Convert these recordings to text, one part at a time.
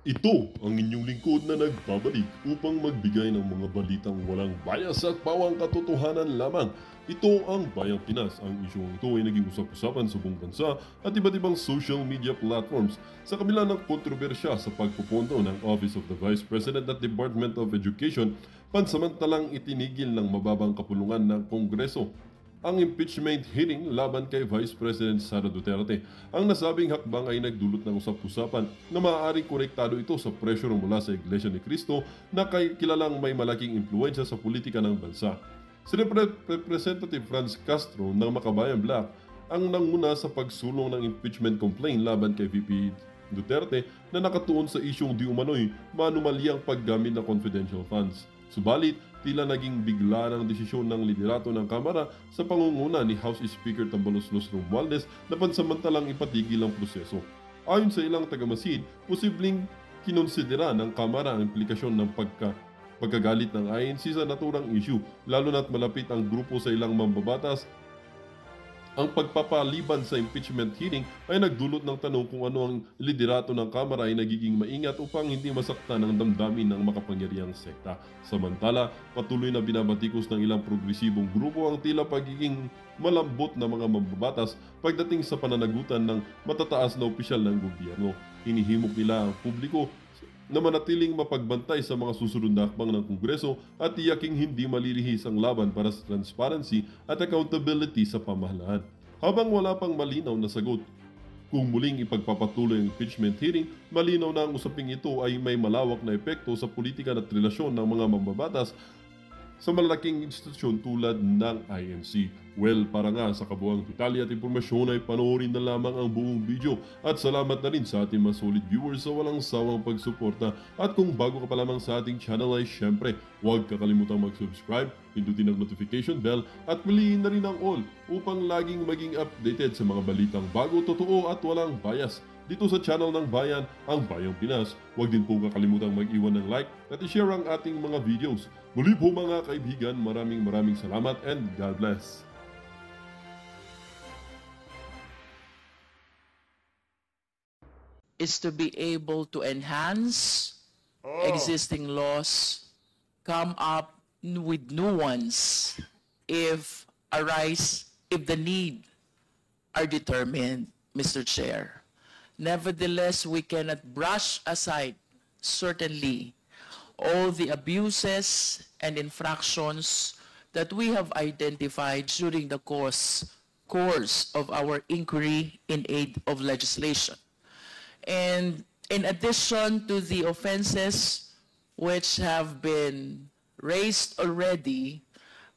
Ito ang inyong lingkod na nagbabalik upang magbigay ng mga balitang walang bias at pawang katotohanan lamang. Ito ang Bayang Pinas. Ang isyong ito ay naging usap-usapan sa buong bansa at iba't ibang social media platforms sa kabila ng kontrobersya sa pagpupondo ng Office of the Vice President at Department of Education, pansamantalang itinigil ng mababang kapulungan ng Kongreso ang impeachment hearing laban kay Vice President Sara Duterte. Ang nasabing hakbang ay nagdulot ng usap-usapan na maaaring konektado ito sa pressure mula sa Iglesia ni Cristo na kilalang may malaking impluensya sa politika ng bansa. Si Representative Franz Castro ng Makabayan Black ang nanguna sa pagsulong ng impeachment complaint laban kay VP Duterte na nakatuon sa isyong di umano'y manumalyang paggamit ng confidential funds. Subalit, tila naging bigla ng desisyon ng liderato ng Kamara sa pangunguna ni House Speaker Tambaloslos Romualdez na pansamantalang ipatigil ang proseso. Ayon sa ilang tagamasid, posibleng kinonsidera ng Kamara ang implikasyon ng pagkagalit ng INC sa naturang issue, lalo na't malapit ang grupo sa ilang mambabatas. Ang pagpapaliban sa impeachment hearing ay nagdulot ng tanong kung ano ang liderato ng Kamara ay nagiging maingat upang hindi masaktan ang damdamin ng makapangyarihang sekta. Samantala, patuloy na binabatikos ng ilang progresibong grupo ang tila pagiging malambot na mga mambabatas pagdating sa pananagutan ng matataas na opisyal ng gobyerno. Hinihimok nila ang publiko na manatiling mapagbantay sa mga susunod na hakbang ng Kongreso at tiyaking hindi malilihis ang laban para sa transparency at accountability sa pamahalaan. Habang wala pang malinaw na sagot kung muling ipagpapatuloy ang impeachment hearing, malinaw na ang usaping ito ay may malawak na epekto sa politika at relasyon ng mga mambabatas sa malalaking institusyon tulad ng INC. Well, para nga sa kabuang detalye at impormasyon ay panoorin na lamang ang buong video. At salamat na rin sa ating mga solid viewers sa walang sawang pagsuporta. At kung bago ka pa lamang sa ating channel ay syempre, huwag kakalimutang mag-subscribe, pindutin ang notification bell at piliin na rin ang all upang laging maging updated sa mga balitang bago, totoo at walang bias. Dito sa channel ng Bayan, ang Bayang Pinas. Huwag din po kakalimutang mag-iwan ng like at i-share ang ating mga videos. Muli po mga kaibigan, maraming salamat and God bless. Is to be able to enhance existing laws, come up with new ones if the need are determined, Mr. Chair. Nevertheless, we cannot brush aside, certainly, all the abuses and infractions that we have identified during the course of our inquiry in aid of legislation. And in addition to the offenses which have been raised already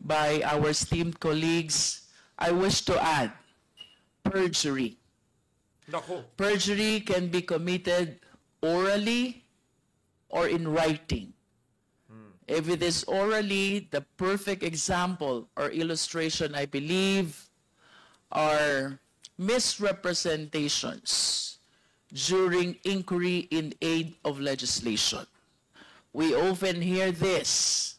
by our esteemed colleagues, I wish to add perjury. Perjury can be committed orally or in writing. If it is orally, the perfect example or illustration, I believe, are misrepresentations during inquiry in aid of legislation. We often hear this: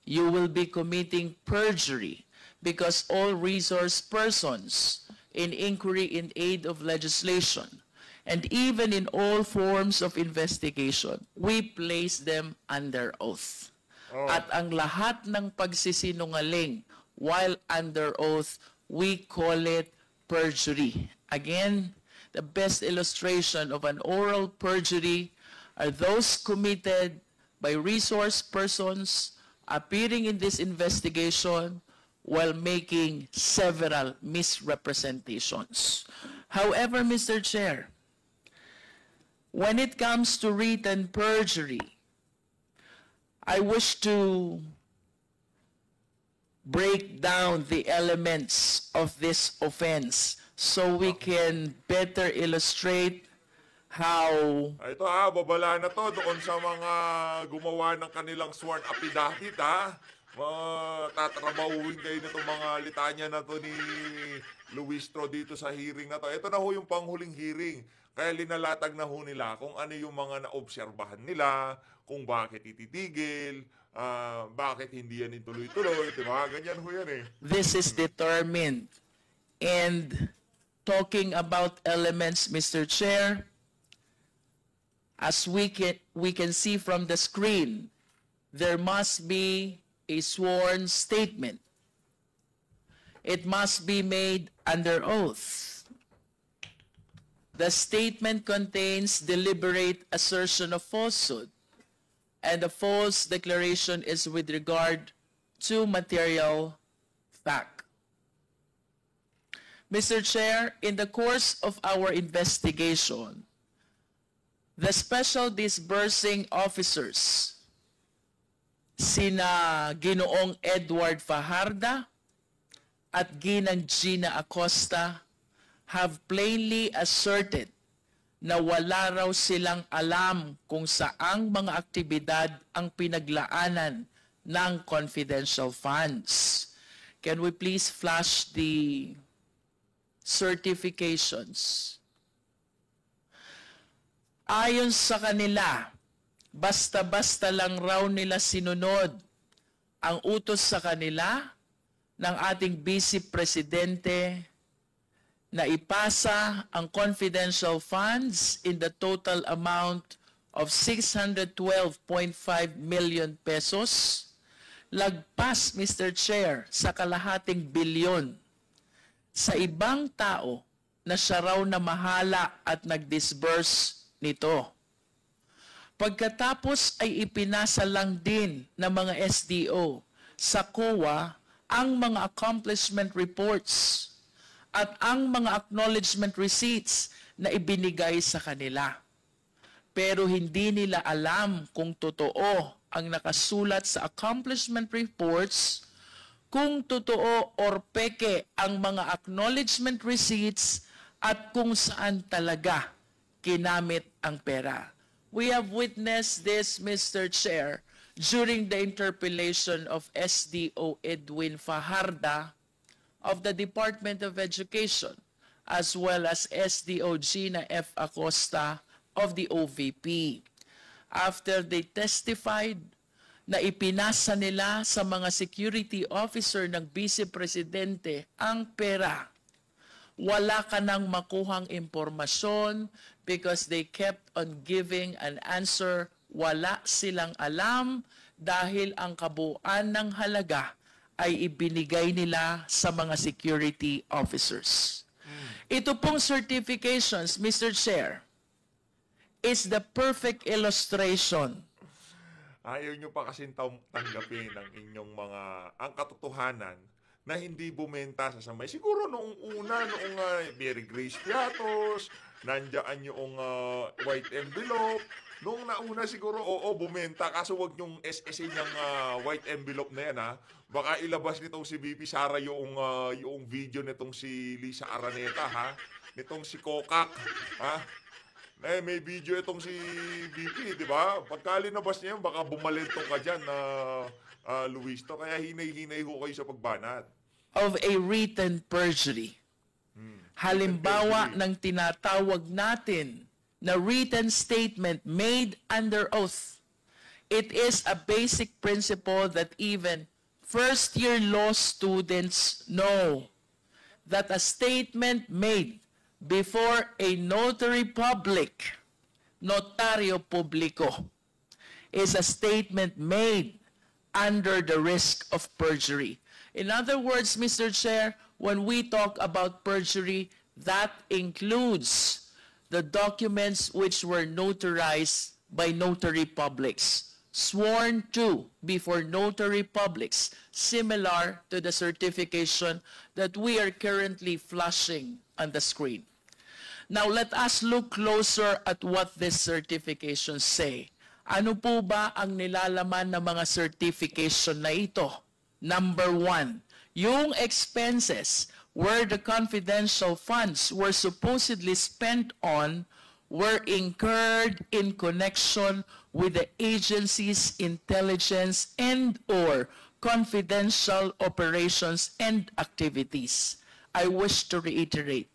you will be committing perjury because all resource persons in inquiry in aid of legislation and even in all forms of investigation, we place them under oath. At ang lahat ng pagsisinungaling while under oath, we call it perjury. Again, the best illustration of an oral perjury are those committed by resource persons appearing in this investigation while making several misrepresentations. However, Mr. Chair, when it comes to written perjury, I wish to break down the elements of this offense so we can better illustrate how... Ito babala na to doon sa mga gumawa ng kanilang sworn affidavit tatrabahuin kayo nitong mga litanya na to ni Luistro dito sa hearing na to. Ito na ho yung panghuling hearing. Kaya linalatag na ho nila kung ano yung mga naobserbahan nila, kung bakit ititigil, bakit hindi yan ituloy-tuloy, diba? Ganyan ho yan eh. This is determined. And talking about elements, Mr. Chair, As we can see from the screen, there must be a sworn statement. It must be made under oath. The statement contains deliberate assertion of falsehood, and the false declaration is with regard to material fact. Mr. Chair, in the course of our investigation, the special disbursing officers, sina Ginoong Edward Fajarda at Ginang Gina Acosta, have plainly asserted na wala raw silang alam kung saang mga aktibidad ang pinaglaanan ng confidential funds. Can we please flash the certifications? Ayon sa kanila, basta-basta lang raw nila sinunod ang utos sa kanila ng ating Vice Presidente na ipasa ang confidential funds in the total amount of 612.5 million pesos, lagpas, Mr. Chair, sa kalahating bilyon sa ibang tao na siya raw na mahala at nag-disburse nito. Pagkatapos ay ipinasa lang din ng mga SDO sa COA ang mga accomplishment reports at ang mga acknowledgement receipts na ibinigay sa kanila. Pero hindi nila alam kung totoo ang nakasulat sa accomplishment reports, kung totoo or peke ang mga acknowledgement receipts, at kung saan talaga kinamit ang pera. We have witnessed this, Mr. Chair, during the interpellation of SDO Edwin Fajarda of the Department of Education, as well as SDO Gina F. Acosta of the OVP. After they testified na ipinasa nila sa mga security officer ng Vice Presidente ang pera, wala ka nang makuhang impormasyon because they kept on giving an answer, wala silang alam dahil ang kabuuan ng halaga ay ibinigay nila sa mga security officers. Ito pong certifications, Mr. Chair, is the perfect illustration. Ayaw nyo pa kasing tanggapin ang inyong mga, ang katotohanan na hindi bumenta sa samay. Siguro noong una, noong Mary Grace Piatos, nandiyan yung white envelope. Noong nauna siguro, oo, bumenta. Kaso wag yung SSA niyang white envelope na yan, ha? Baka ilabas nitong si BP Sara yung video nitong si Lisa Araneta, ha? Nitong si Kokak, ha? May video itong si BP, di ba? Pagka linabas niya yun, baka bumalento ka dyan na Luis to. Kaya hinay-hinay ho kayo sa pagbanat. Of a written perjury. Halimbawa ng tinatawag natin na written statement made under oath. It is a basic principle that even first-year law students know that a statement made before a notary public, notario publico, is a statement made under the risk of perjury. In other words, Mr. Chair, when we talk about perjury, that includes the documents which were notarized by notary publics, sworn to before notary publics, similar to the certification that we are currently flashing on the screen. Now, let us look closer at what these certifications say. Ano po ba ang nilalaman ng mga certification na ito? Number 1, yung expenses where the confidential funds were supposedly spent on were incurred in connection with the agency's intelligence and/or confidential operations and activities. I wish to reiterate,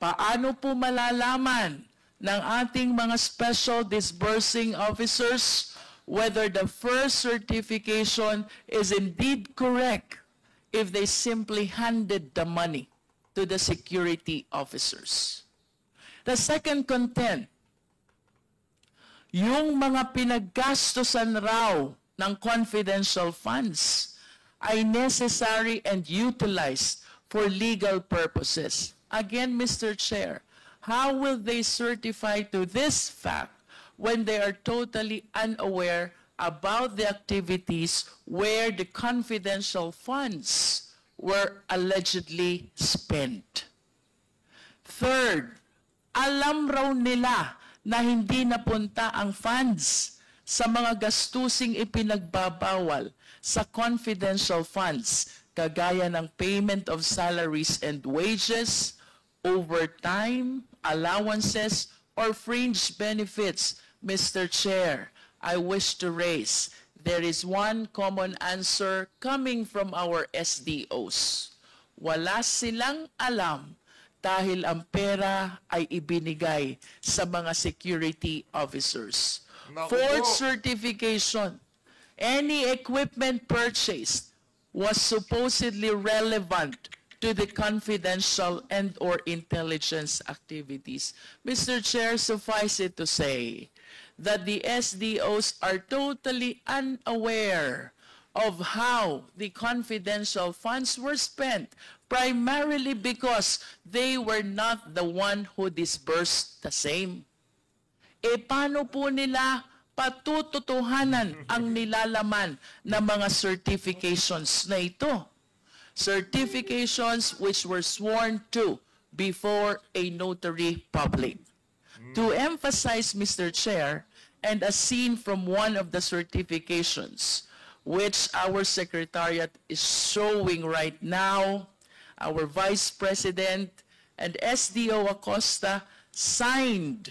paano po malalaman ng ating mga special disbursing officers whether the first certification is indeed correct if they simply handed the money to the security officers? The second content, yung mga pinaggastusan raw ng confidential funds ay necessary and utilized for legal purposes. Again, Mr. Chair, how will they certify to this fact when they are totally unaware about the activities where the confidential funds were allegedly spent? Third, alam raw nila na hindi napunta ang funds sa mga gastusing ipinagbabawal sa confidential funds, kagaya ng payment of salaries and wages, overtime, allowances, or fringe benefits. Mr. Chair, I wish to raise, there is one common answer coming from our SDOs. Wala silang alam dahil ang pera ay ibinigay sa mga security officers. Naku Fourth po. certification, any equipment purchased was supposedly relevant to the confidential and or intelligence activities. Mr. Chair, suffice it to say that the SDOs are totally unaware of how the confidential funds were spent, primarily because they were not the one who disbursed the same. E paano po nila patututuhanan ang nilalaman ng mga certifications na ito? Certifications which were sworn to before a notary public. To emphasize, Mr. Chair, and as seen from one of the certifications, which our Secretariat is showing right now, our Vice President and SDO Acosta signed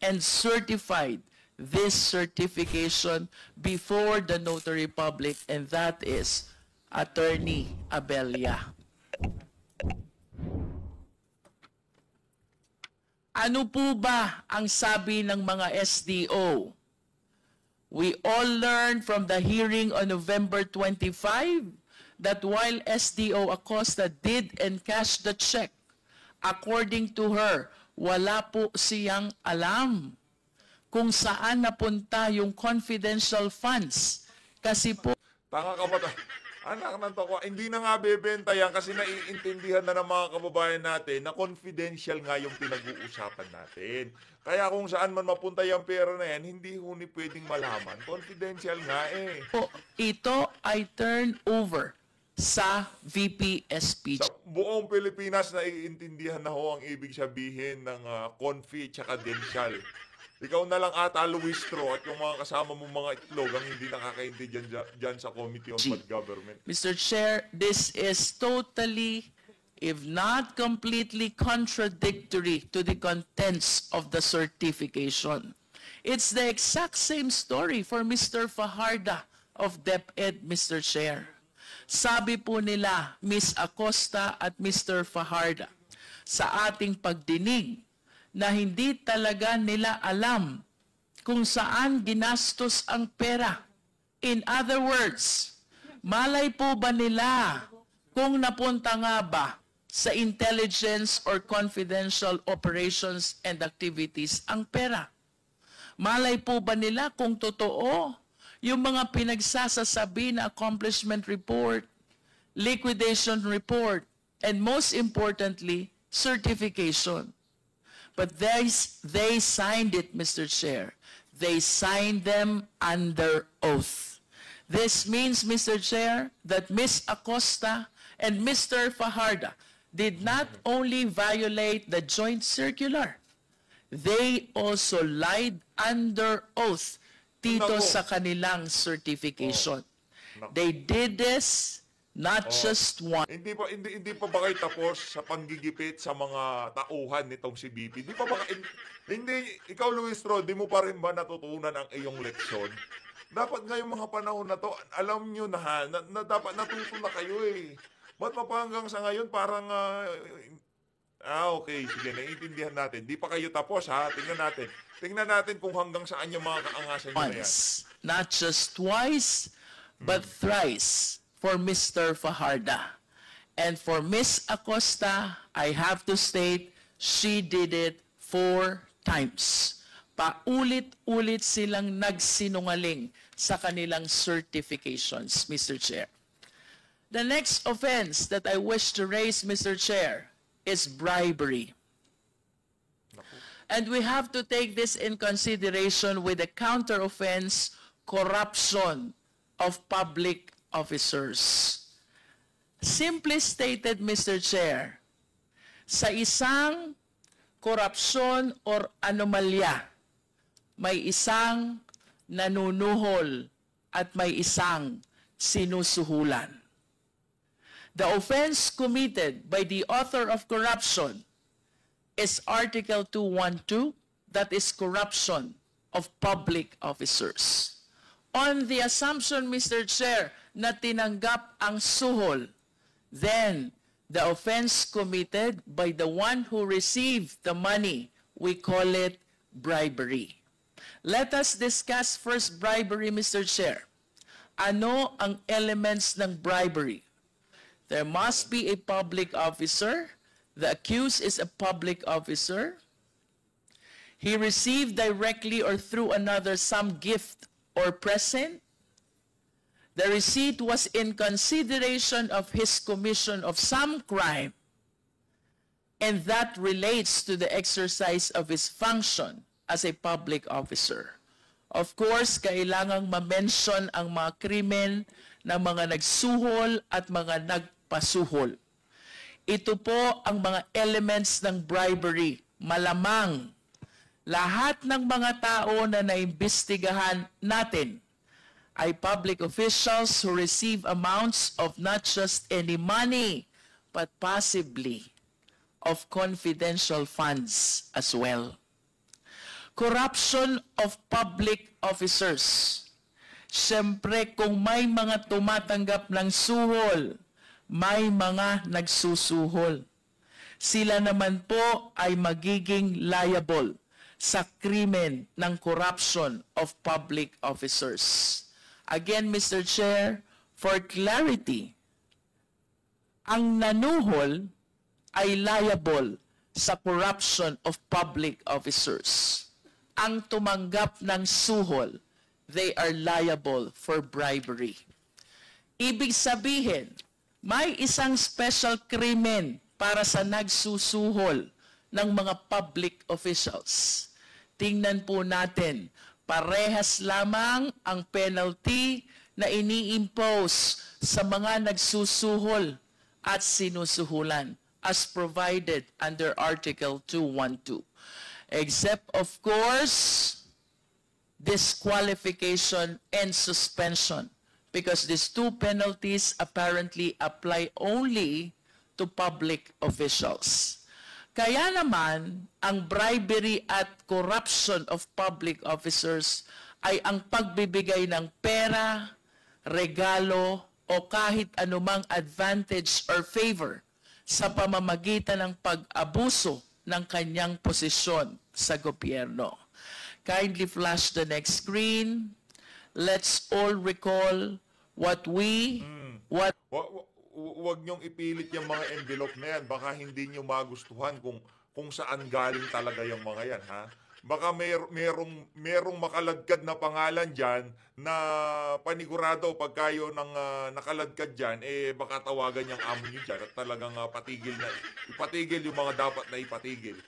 and certified this certification before the notary public, and that is Attorney Abella. Ano po ba ang sabi ng mga SDO? We all learned from the hearing on November 25 that while SDO Acosta did encash the check, according to her, wala po siyang alam kung saan napunta yung confidential funds. Kasi po, Tanga ka ba? Anak ng toko, hindi na nga bebenta yan kasi naiintindihan na ng mga kababayan natin na confidential nga yung pinag-uusapan natin. Kaya kung saan man mapunta yung pera na yan, hindi huni pwedeng malaman. Confidential nga eh. ito ay turn over sa VPSP. Sa buong Pilipinas, naiintindihan na ho ang ibig sabihin ng confi tsaka densyal. Ikaw na lang ata, Luistro, at yung mga kasama mong mga itlog ang hindi nakakaintindihan dyan sa Committee on Bad Government. Mr. Chair, this is totally, if not completely contradictory to the contents of the certification. It's the exact same story for Mr. Fajarda of DepEd, Mr. Chair. Sabi po nila, Ms. Acosta at Mr. Fajarda, sa ating pagdinig, na hindi talaga nila alam kung saan ginastos ang pera. In other words, malay po ba nila kung napunta nga ba sa intelligence or confidential operations and activities ang pera? Malay po ba nila kung totoo yung mga pinagsasasabi na accomplishment report, liquidation report, and most importantly, certification? But they signed it, Mr. Chair. They signed them under oath. This means, Mr. Chair, that Ms. Acosta and Mr. Fajarda did not only violate the joint circular, they also lied under oath dito sa kanilang certification. They did this not just once. Hindi pa ba kayo tapos sa panggigipit sa mga tauhan nitong si BP? Hindi pa ba ikaw, Luistro, di mo pa rin ba natutunan ang iyong leksyon? Dapat ngayong mga panahon na to, alam nyo na dapat natuto na kayo eh. Ba't hanggang sa ngayon parang okay, sige, naiintindihan natin. Di pa kayo tapos ha, tingnan natin kung hanggang saan yung mga kaangasan nyo na yan. Once, not just twice, but thrice for Mr. Fajarda. And for Ms. Acosta, I have to state, she did it 4 times. Paulit-ulit silang nagsinungaling sa kanilang certifications, Mr. Chair. The next offense that I wish to raise, Mr. Chair, is bribery. And we have to take this in consideration with the counter-offense, corruption of public officers. Simply stated, Mr. Chair, sa isang korupsyon or anomalya, may isang nanunuhol at may isang sinusuhulan. The offense committed by the author of corruption is Article 212, that is corruption of public officers. On the assumption, Mr. Chair, na tinanggap ang suhol, then the offense committed by the one who received the money, we call it bribery. Let us discuss first bribery, Mr. Chair. Ano ang elements ng bribery? There must be a public officer. The accused is a public officer. He received directly or through another some gift or present. The receipt was in consideration of his commission of some crime, and that relates to the exercise of his function as a public officer. Of course, kailangang ma-mention ang mga krimen ng mga nagsuhol at mga nagpasuhol. Ito po ang mga elements ng bribery. Malamang lahat ng mga tao na naimbestigahan natin ay public officials who receive amounts of not just any money, but possibly of confidential funds as well. Corruption of public officers. Siyempre, kung may mga tumatanggap ng suhol, may mga nagsusuhol. Sila naman po ay magiging liable sa krimen ng corruption of public officers. Again, Mr. Chair, for clarity, ang nanuhol ay liable sa corruption of public officers. Ang tumanggap ng suhol, they are liable for bribery. Ibig sabihin, may isang special krimen para sa nagsusuhol ng mga public officials. Tingnan po natin, parehas lamang ang penalty na ini-impose sa mga nagsusuhol at sinusuhulan as provided under Article 212. Except, of course, disqualification and suspension, because these two penalties apparently apply only to public officials. Kaya naman, ang bribery at corruption of public officers ay ang pagbibigay ng pera, regalo, o kahit anumang advantage or favor sa pamamagitan ng pag-abuso ng kanyang posisyon sa gobyerno. Kindly flash the next screen. Let's all recall what Huwag niyong ipilit yung mga envelope na yan. Baka hindi niyo magustuhan kung saan galing talaga yung mga yan, ha? Baka merong makaladkad na pangalan dyan na panigurado pag kayo ng nakaladkad dyan, baka tawagan yung amo niyo dyan at talagang ipatigil yung mga dapat na ipatigil.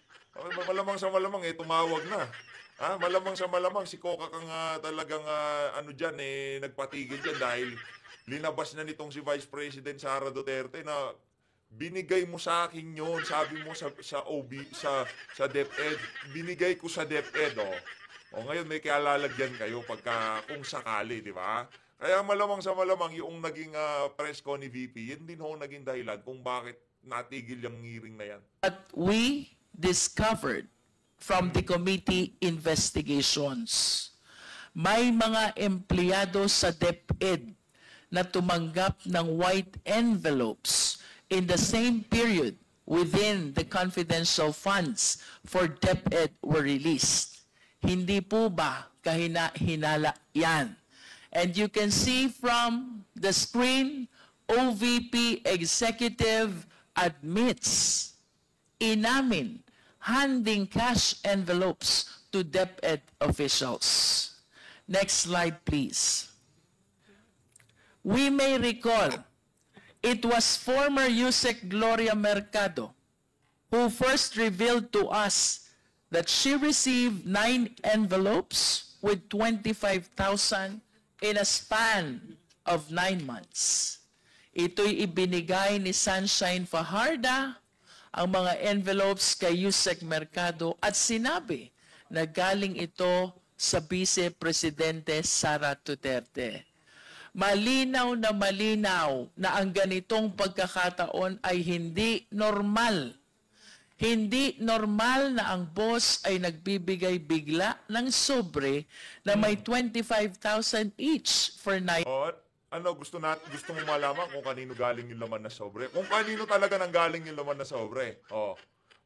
Malamang sa malamang, tumawag na. Ha? Malamang sa malamang, si Coca kang talagang nagpatigil dyan dahil linabas na nitong si Vice President Sara Duterte na binigay mo sa akin yun, sabi mo sa DepEd, binigay ko sa DepEd, O ngayon may kialalagyan kayo kung sakali, di ba? Kaya malamang sa malamang yung naging press con ni VP, yun din naging dahilan kung bakit natigil yung hearing na yan. But we discovered from the committee investigations, may mga empleyado sa DepEd na tumanggap ng white envelopes in the same period within the confidential funds for DepEd were released. Hindi po ba kahina-hinala yan? And you can see from the screen, OVP executive admits, inamin, handing cash envelopes to DepEd officials. Next slide, please. We may recall, it was former USEC Gloria Mercado who first revealed to us that she received 9 envelopes with 25,000 in a span of 9 months. Ito'y ibinigay ni Sunshine Fajarda, ang mga envelopes kay USEC Mercado, at sinabi na galing ito sa Vice Presidente Sara Duterte. Malinaw na ang ganitong pagkakataon ay hindi normal. Hindi normal na ang boss ay nagbibigay bigla ng sobre na may 25,000 each for 9. Gusto mo malaman kung kanino galing yung laman na sobre? Kung kanino talaga nang galing yung laman na sobre.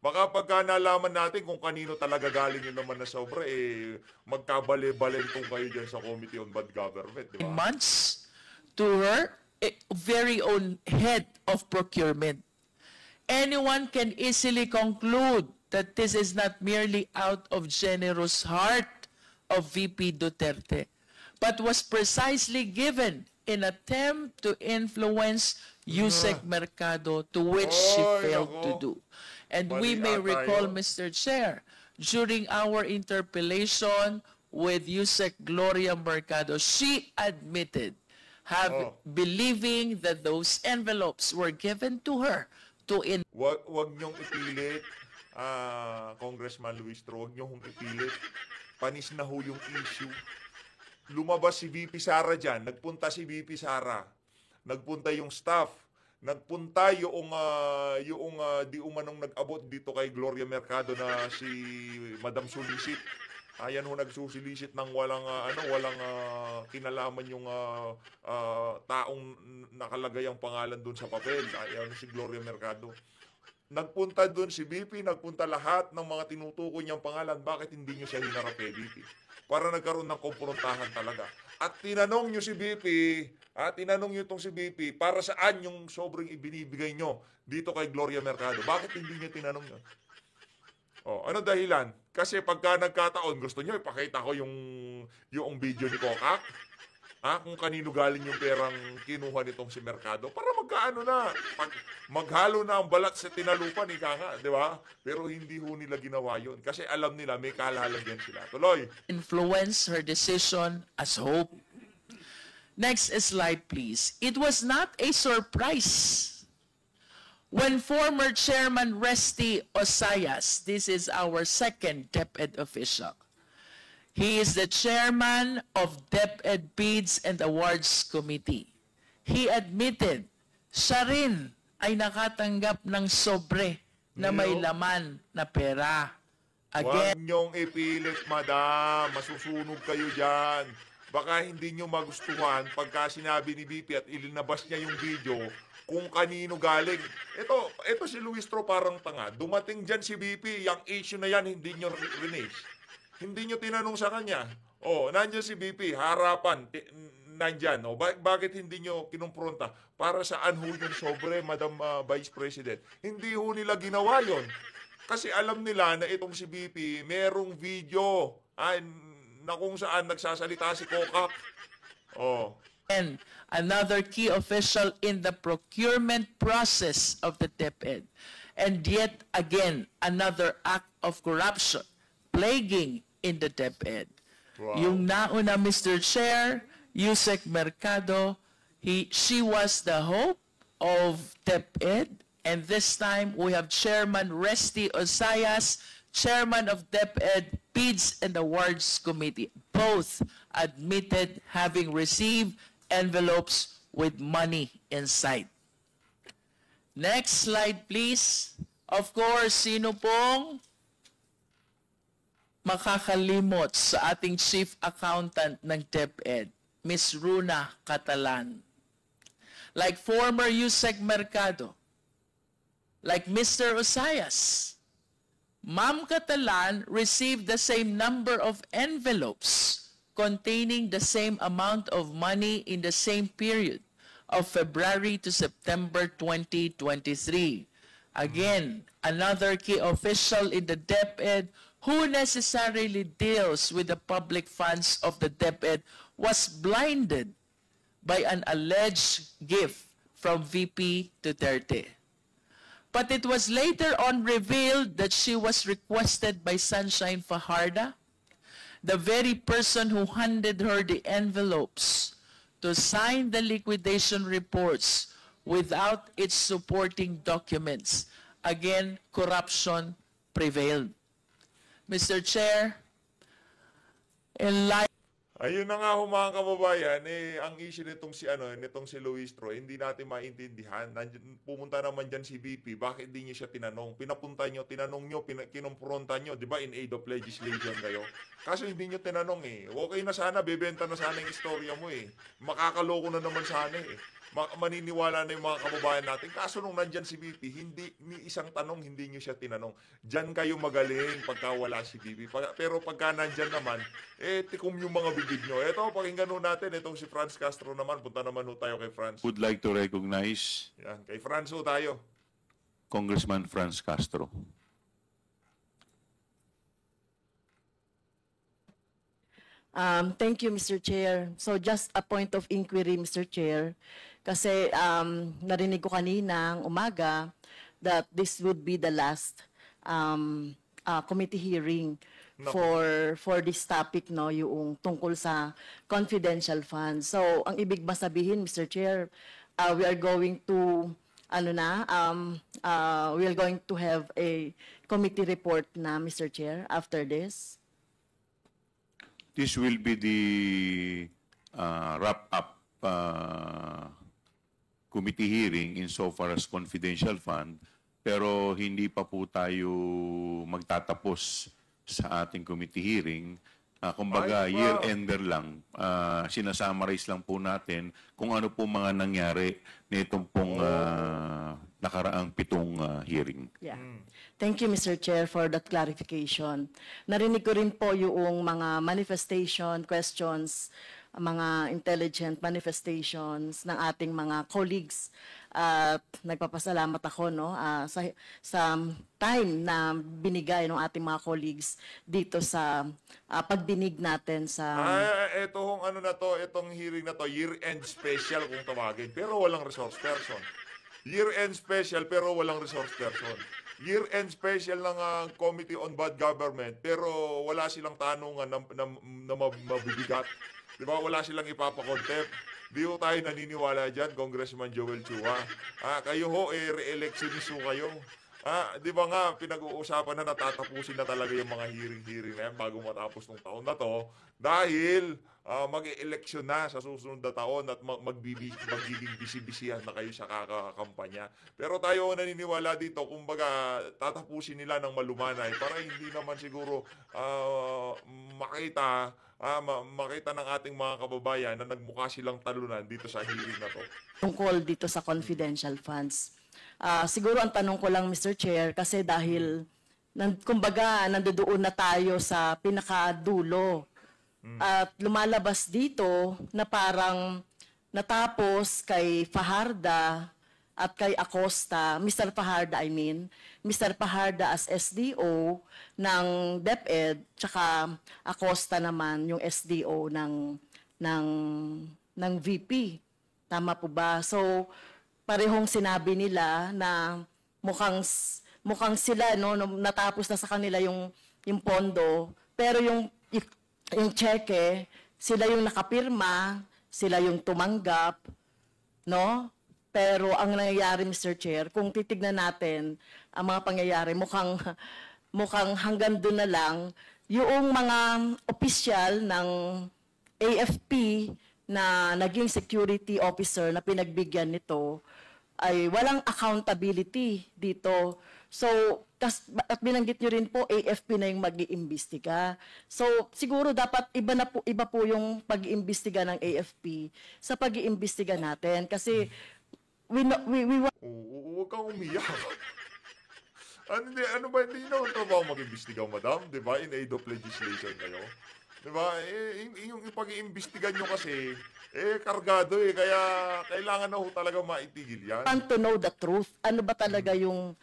Baka pagka nalaman natin kung kanino talaga galing yung laman na sobre, magkabali-balen kung kayo dyan sa Committee on Bad Government, di ba? Months to her very own head of procurement. Anyone can easily conclude that this is not merely out of generous heart of VP Duterte, but was precisely given in attempt to influence USEC Mercado, to which she failed to do. And we may recall, Mr. Chair, during our interpellation with USEC Gloria Mercado, she admitted believing that those envelopes were given to her to Wag niyong ipilit, Congressman Luistro, wag niyong ipilit. Panis na ho yung issue. Lumabas si VP Sara dyan, nagpunta si VP Sara, nagpunta yung staff, nagpunta yung di umanong nag-abot dito kay Gloria Mercado na si Madam Solicit. Ayan ho, nagsusilicit ng walang kinalaman yung taong nakalagay ang pangalan doon sa papel. Ayan si Gloria Mercado. Nagpunta doon si BP, nagpunta lahat ng mga tinutukoy niyang pangalan. Bakit hindi niyo siya hinarap kay BP? Para nagkaroon ng komprontahan talaga. At tinanong niyo si BP, tinanong niyo itong si BP, para saan yung sobrang ibinibigay niyo dito kay Gloria Mercado? Bakit hindi niyo tinanong yun? Ano dahilan? Kasi pagka nagkataon, gusto niyo ipakita ko yung video ni Kokak? Kung kanino galing yung perang kinuha nitong si Mercado, para maghalo na ang balat sa tinalupan, di ba? Pero hindi ho nila ginawa yun. Kasi alam nila, may kalalagyan sila. Tuloy. Influence her decision as hope. Next slide, please. It was not a surprise when former Chairman Resty Osayas, this is our second DepEd official, he is the chairman of DepEd Bids and Awards Committee. He admitted, siya rin ay nakatanggap ng sobre na may laman na pera. Huwag niyong ipilit, madam. Masusunog kayo dyan. Baka hindi niyo magustuhan pagka sinabi ni BP at ilinabas niya yung video kung kanino galing. Ito si Luistro parang tanga. Dumating dyan si BP, yung issue na yan, hindi nyo rinis. Hindi nyo tinanong sa kanya. Nandiyan si BP, harapan, nandyan. Bakit hindi nyo kinumpronta? Para saan ho yung sobre, Madam Vice President? Hindi ho nila ginawa yon. Kasi alam nila na itong si BP, merong video na kung saan nagsasalita si Kokak. And another key official in the procurement process of the DepEd. And yet again, another act of corruption plaguing in the DepEd. Wow. Yung nauna, Mr. Chair, USEC Mercado, she was the hope of DepEd. And this time, we have Chairman Resty Osayas, Chairman of DepEd Bids and Awards Committee. Both admitted having received envelopes with money inside. Next slide, please. Of course, sino pong makakalimot sa ating Chief Accountant ng DepEd, Ms. Runa Catalan. Like former USEC Mercado, like Mr. Osayas, Ma'am Catalan received the same number of envelopes containing the same amount of money in the same period of February to September 2023. Again, another key official in the DepEd who necessarily deals with the public funds of the DepEd was blinded by an alleged gift from VP Duterte. But it was later on revealed that she was requested by Sunshine Fajardo, the very person who handed her the envelopes, to sign the liquidation reports without its supporting documents. Again, corruption prevailed. Mr. Chair, in light Ayun na nga ho mga kababayan, ang issue nitong si Luistro, hindi natin maintindihan. Pumunta naman dyan si VP, bakit hindi niyo siya tinanong? Pinapunta niyo, tinanong niyo, kinumpronta niyo, di ba, in aid of legislation kayo? Kaso hindi niyo tinanong Okay na sana, bebenta na sana yung istorya mo Makakaloko na naman sana maniniwala na yung mga kababayan natin. Kaso nung nandyan si VP, ni isang tanong, hindi niyo siya tinanong. Diyan kayo magaling pagka wala si VP. Pero pagka nandyan naman, tikom yung mga bibig nyo. Ito, pakinggan ho natin. Itong si Franz Castro naman. Punta naman ho tayo kay Franz. Would like to recognize Yan, kay Franz ho tayo. Congressman Franz Castro. Thank you, Mr. Chair. So just a point of inquiry, Mr. Chair, kasi narinig ko kaninang umaga that this would be the last committee hearing for this topic, no, yung tungkol sa confidential funds. So ang ibig ba sabihin, Mr. Chair, we are going to we are going to have a committee report na, Mr. Chair, after this? This will be the wrap-up committee hearing insofar as confidential fund, pero hindi pa po tayo magtatapos sa ating committee hearing. Kumbaga, Ay, wow. year-ender lang. Sinasummarize lang po natin kung ano po mga nangyari nitong pong nakaraang 7 hearing. Yeah. Thank you, Mr. Chair, for that clarification. Narinig ko rin po yung mga manifestation, questions, mga intelligent manifestations ng ating mga colleagues. At nagpapasalamat ako, no, sa time na binigay ng ating mga colleagues dito sa pagdinig natin sa... Itong itong hearing na to, year-end special kung tawagin, pero walang resource person. Year-end special pero walang resource person. Year-end special ng Committee on Bad Government pero wala silang tanungan na mabibigat. Di ba? Wala silang ipapakontempt. Di ho tayo naniniwala dyan, Congressman Joel Chua. Kayo ho, re-electionist ho kayo. Di ba nga, pinag-uusapan na natatapusin na talaga yung mga hearing na yan bago matapos ng taon na to dahil mag-e-election na sa susunod na taon at magiging bisi-bisihan na kayo sa kakakampanya. Pero tayo naniniwala dito, kumbaga tatapusin nila ng malumanay para hindi naman siguro makita ng ating mga kababayan na nagmukha silang talunan dito sa hearing na to. Tungkol dito sa confidential funds. Siguro ang tanong ko lang, Mr. Chair, kasi dahil kumbaga nandoon na tayo sa pinakadulo at lumalabas dito na parang natapos kay Fajarda at kay Acosta, Mr. Fajarda Mr. Fajarda as SDO ng DepEd, tsaka Acosta naman yung SDO ng VP. Tama po ba? So, parehong sinabi nila na mukhang sila, no, natapos na sa kanila yung pondo, pero yung cheque, sila yung nakapirma, sila yung tumanggap, no? Pero ang nangyayari, Mr. Chair, kung titignan natin ang mga pangyayari, mukhang hanggang doon na lang yung mga opisyal ng AFP na naging security officer na pinagbigyan nito ay walang accountability dito. So, at binanggit nyo rin po, AFP na yung mag-iimbestiga. So, siguro dapat iba po yung pag-iimbestiga ng AFP sa pag-iimbestiga natin. Kasi, Huwag kang umiyak. Ano ba, hindi naman trabaho mag-imbestigaw, madam? Di ba? In aid of legislation kayo. Diba? Yung pag-iimbestigan nyo kasi, kargado kaya kailangan na ho talaga maitigil yan. Want to know the truth. Ano ba talaga yung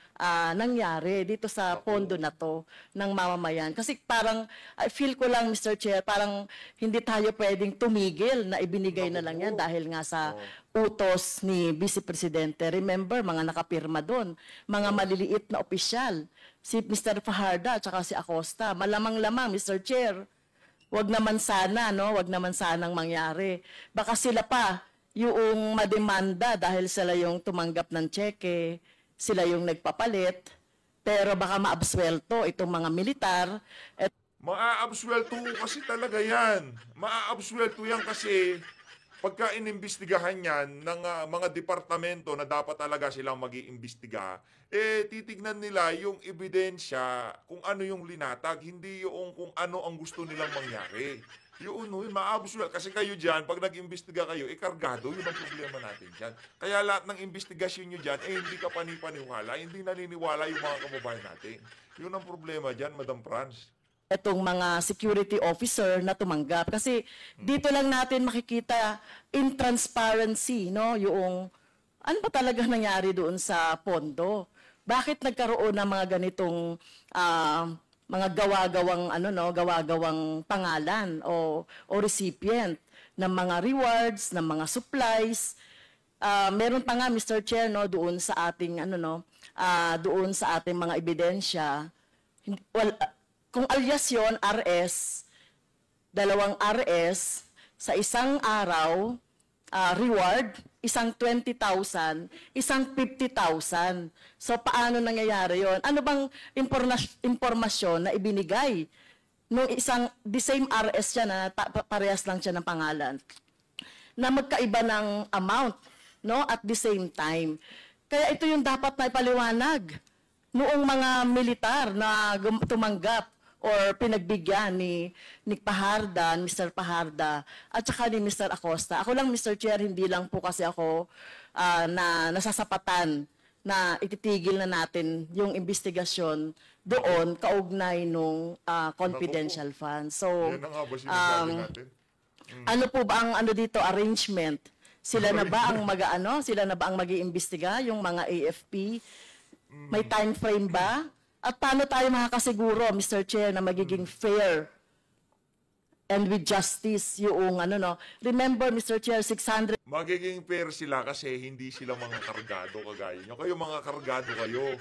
nangyari dito sa pondo na to ng mamamayan? Kasi parang, I feel ko lang, Mr. Chair, parang hindi tayo pwedeng tumigil na ibinigay na lang yan dahil nga sa utos ni Vice Presidente. Remember, mga nakapirma doon, mga maliliit na opisyal, si Mr. Fajarda at saka si Acosta. Malamang-lamang, Mr. Chair, wag naman sana, no? Wag naman sanang mangyari. Baka sila pa yung mademanda dahil sila yung tumanggap ng tseke, sila yung nagpapalit, pero baka maabswelto itong mga militar. Maaabswelto kasi talaga yan. Maaabswelto yan kasi pagka inimbestigahan yan ng mga departamento na dapat talaga silang mag-iimbestiga, titignan nila yung ebidensya kung ano yung linatag, hindi yung kung ano ang gusto nilang mangyari. Yun, maabswel. Kasi kayo dyan, pag nag-imbestiga kayo, kargado, yun ang problema natin dyan. Kaya lahat ng investigasyon nyo dyan, hindi ka panipaniwala, hindi naniniwala yung mga kababayan natin. Yun ang problema dyan, Madam Franz. Itong mga security officer na tumanggap. Kasi dito lang natin makikita in transparency, no? Yung ano ba talaga nangyari doon sa pondo? Bakit nagkaroon ng mga ganitong mga gawa-gawang pangalan o recipient ng mga rewards, ng mga supplies. Meron pa nga, Mr. Chair, no, doon sa ating doon sa ating mga ebidensya. Kung alias yun, RS, 2 RS, sa isang araw, reward, isang 20,000, isang 50,000. So, paano nangyayari yon? Ano bang impormasyon na ibinigay? Nung the same RS siya na parehas lang siya ng pangalan, na magkaiba ng amount, no, at the same time. Kaya ito yung dapat na ipaliwanag noong mga militar na tumanggap or pinagbigyan ni Fajarda, Mr. Fajarda, at saka ni Mr. Acosta. Ako lang, Mr. Chair, hindi lang po kasi ako na nasasapatan na ititigil na natin yung investigasyon doon kaugnay nung confidential fund. So, Yan na nga ba sinasabi natin? ano po ba ang dito arrangement? Sila na ba ang sila na ba ang mag-iimbestiga, yung mga AFP? May time frame ba? At paano tayo makakasiguro, Mr. Chair, na magiging fair and with justice yung Remember, Mr. Chair, 600 Magiging fair sila kasi hindi sila mga kargado kagaya nyo. Kayo mga kargado kayo.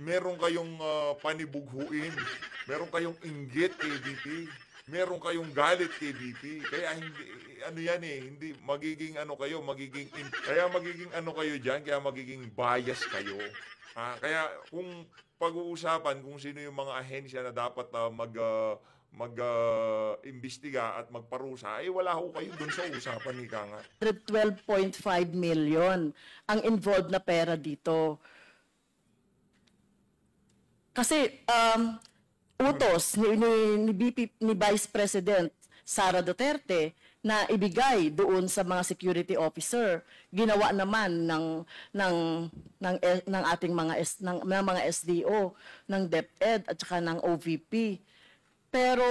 Meron kayong panibughuin. Meron kayong inggit kay VP. Meron kayong galit kay VP. Kaya hindi magiging kaya magiging bias kayo. Kaya kung pag-uusapan kung sino yung mga ahensya na dapat mag-imbestiga at magparusa, wala ho kayo dun sa usapan ni Kanga. 12.5 million ang involved na pera dito. Kasi utos ni Vice President Sara Duterte na ibigay doon sa mga security officer, ginawa naman ng ating mga SDO, ng DepEd at saka ng OVP. Pero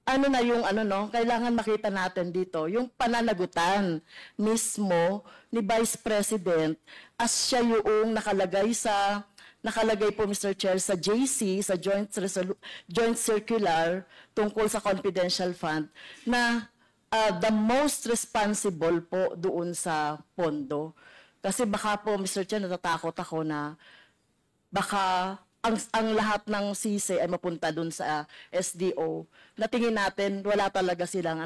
kailangan makita natin dito yung pananagutan mismo ni Vice President as siya yung nakalagay po, Mr. Chair, sa JC, sa Joint Circular tungkol sa confidential fund, na the most responsible po doon sa pondo. Kasi baka po, Mr. Chair, natatakot ako na baka ang lahat ng sisi ay mapunta doon sa SDO. Natingin natin, wala talaga silang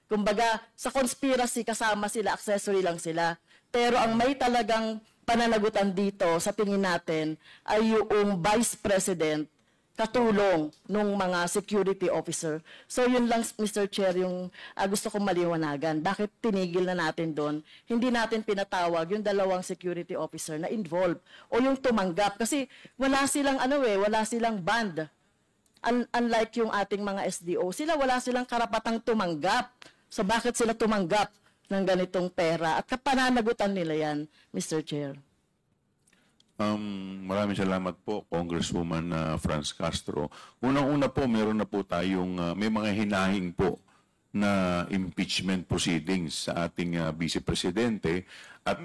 kumbaga, sa conspiracy kasama sila, accessory lang sila. Pero ang may talagang pananagutan dito sa tingin natin ay yung Vice President katulong nung mga security officer. So yun lang, Mr. Chair, yung gusto kong maliwanagan. Bakit tinigil na natin doon? Hindi natin pinatawag yung 2 security officer na involved o yung tumanggap. Kasi wala silang wala silang band. Unlike yung ating mga SDO, wala silang karapatang tumanggap. So bakit sila tumanggap ng ganitong pera? At kapananagutan nila yan, Mr. Chair. Maraming salamat po, Congresswoman Franz Castro. Unang-una po, meron na po tayong, may mga hinahing po na impeachment proceedings sa ating Vice Presidente at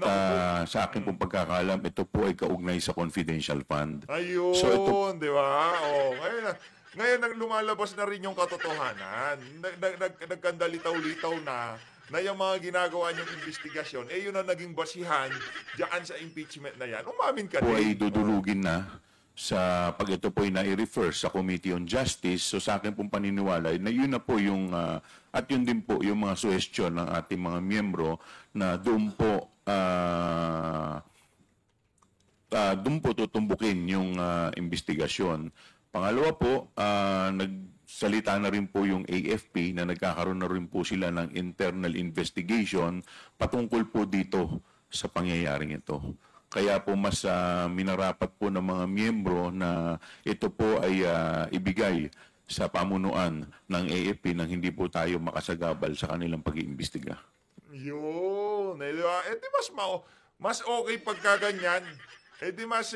sa akin pong pagkakalam, ito po ay kaugnay sa confidential fund. Ayun, So, ito- di ba? Oh, ngayon lumalabas na rin yung katotohanan. Nagkandalitaw-litaw na yung mga ginagawa niyong investigasyon, yun ang naging basihan diyan sa impeachment na yan. Umamin ka Po ay din. dudulugin na sa pag ito po ay nai-refer sa Committee on Justice. So sa akin pong paniniwala na yun na po yung at yun din po yung mga suhestyon ng ating mga miyembro na doon po tutumbukin yung investigasyon. Pangalawa po, nagsalita na rin po yung AFP na nagkakaroon na rin po sila ng internal investigation patungkol po dito sa pangyayaring ito. Kaya po mas minarapat po ng mga miyembro na ito po ay ibigay sa pamunuan ng AFP nang hindi po tayo makasagabal sa kanilang pag-iimbestiga. Yun. Di ba? Di mas okay pagka ganyan. Di mas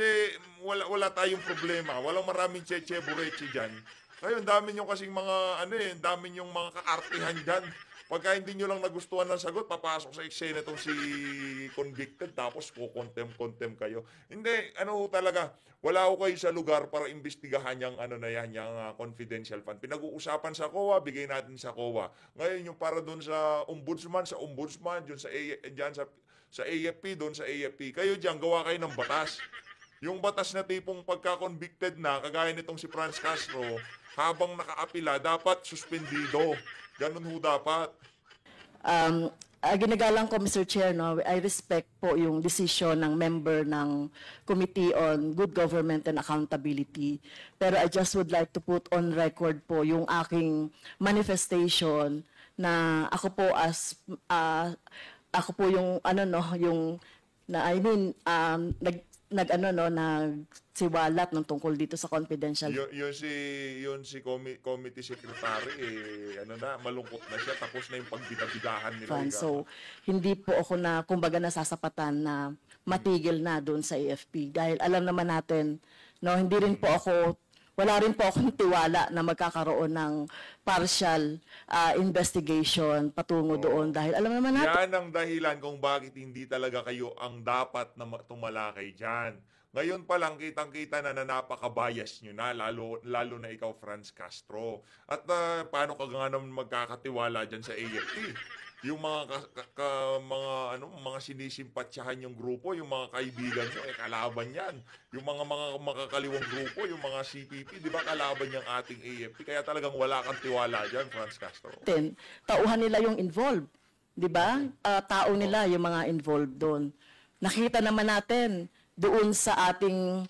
wala tayong problema. Walang maraming cheche-bureche dyan. Ngayon, dami nyo kasing mga, dami nyong mga kaartihan dyan. Pagka hindi nyo lang nagustuhan ng sagot, papasok sa eksena itong si convicted, tapos kukontem-kontem kayo. Hindi, talaga, wala ko kayo sa lugar para imbestigahan yung yung confidential fund. Pinag-uusapan sa COA, bigay natin sa COA. Ngayon, yung para doon sa ombudsman, dyan sa AFP, doon sa AFP, kayo dyan, gawa kayo ng batas. Yung batas na tipong pagka-convicted na, kagaya nitong si Franz Castro, habang nakaapila, dapat suspendido. Ganun ho dapat. Ginagalang ko, Mr. Chair, no, I respect po yung decision ng member ng Committee on Good Government and Accountability. Pero I just would like to put on record po yung aking manifestation na ako po ako po yung nagsiwalat ng tungkol dito sa confidential. Yun si committee secretary, malungkot na siya, tapos na yung pagbidabidahan nila. Fund. So, hindi po ako kumbaga nasasapatan na matigil na doon sa AFP. Dahil alam naman natin, wala rin po akong tiwala na magkakaroon ng partial investigation patungo doon. Dahil alam naman natin. Yan ang dahilan kung bakit hindi talaga kayo ang dapat na tumalakay dyan. Ngayon pa lang kitang-kita na napaka-bias nyo na, lalo na ikaw, Franz Castro. At paano ka nga naman magkakatiwala dyan sa AFP? Yung mga sinisimpatsyahan yung grupo, yung mga kaibigan nyo, kalaban yan. Yung mga makakaliwang grupo, yung mga CPP, di ba kalaban yung ating AFP? Kaya talagang wala kang tiwala dyan, Franz Castro. Tauhan nila yung involved. Di ba? Tao nila yung mga involved doon. Nakita naman natin doon sa ating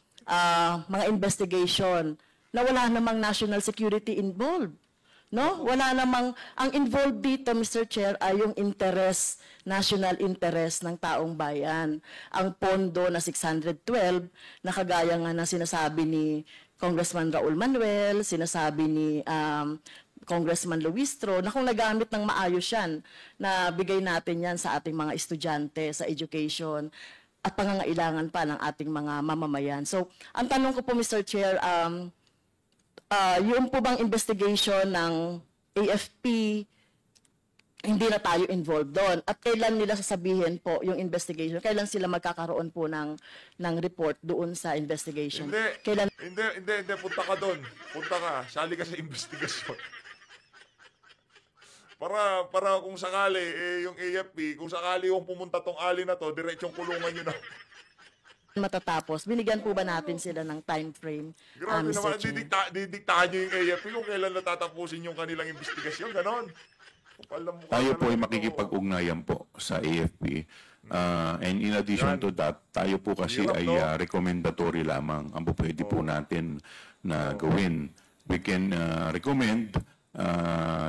mga investigation na wala namang national security involved. No? Wala namang, ang involved dito, Mr. Chair, ay yung interest, national interest ng taong bayan. Ang pondo na 612, na kagaya nga na sinasabi ni Congressman Raul Manuel, sinasabi ni Congressman Luistro, na kung nagamit ng maayos yan, na bigay natin yan sa ating mga estudyante, sa education, at pangangailangan pa ng ating mga mamamayan. So, ang tanong ko po, Mr. Chair, yung po bang investigation ng AFP, hindi na tayo involved doon? At kailan nila sasabihin po yung investigation? Kailan sila magkakaroon po ng report doon sa investigation? Hindi, punta ka doon. Punta ka, sali ka sa investigasyon. Para kung sakali, yung AFP, kung sakali yung pumunta tong ali na to, diretsong kulungan nyo na. Matatapos, binigyan po ba natin sila ng time frame? Grabe Mr. naman, Chair? didiktahan nyo yung AFP kung kailan natatapusin yung kanilang investigasyon, ganon. Tayo po ay makikipag-ugnayan po sa AFP. And in addition to that, tayo po kasi Hirap, ay no? recommendatory lamang ang pwede po natin na gawin. We can recommend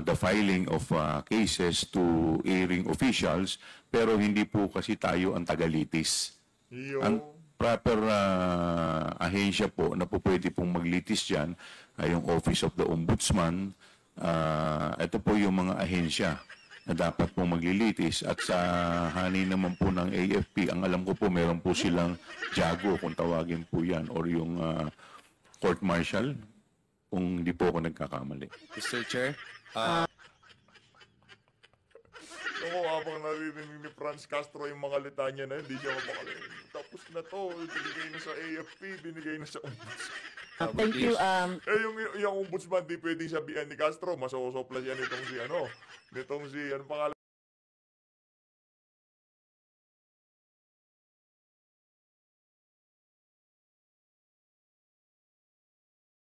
the filing of cases to hearing officials, pero hindi po kasi tayo ang tagalitis. Ang proper ahensya po na po pwede pong maglitis dyan ay yung Office of the Ombudsman. Ito po yung mga ahensya na dapat po maglilitis. At sa hani naman po ng AFP, ang alam ko po, meron po silang jago kung tawagin po yan, or yung court martial, kung hindi po ako nagkakamali. Mr. Chair, Ako, habang naririnig ni Franz Castro yung mga litanya na yun, hindi siya mapakali. Tapos na to, binigay na sa AFP, binigay na sa ombudsman. Thank you. Yung ombudsman, di pwedeng sabihan ni Castro, masosoplas yan nitong si ano pangalan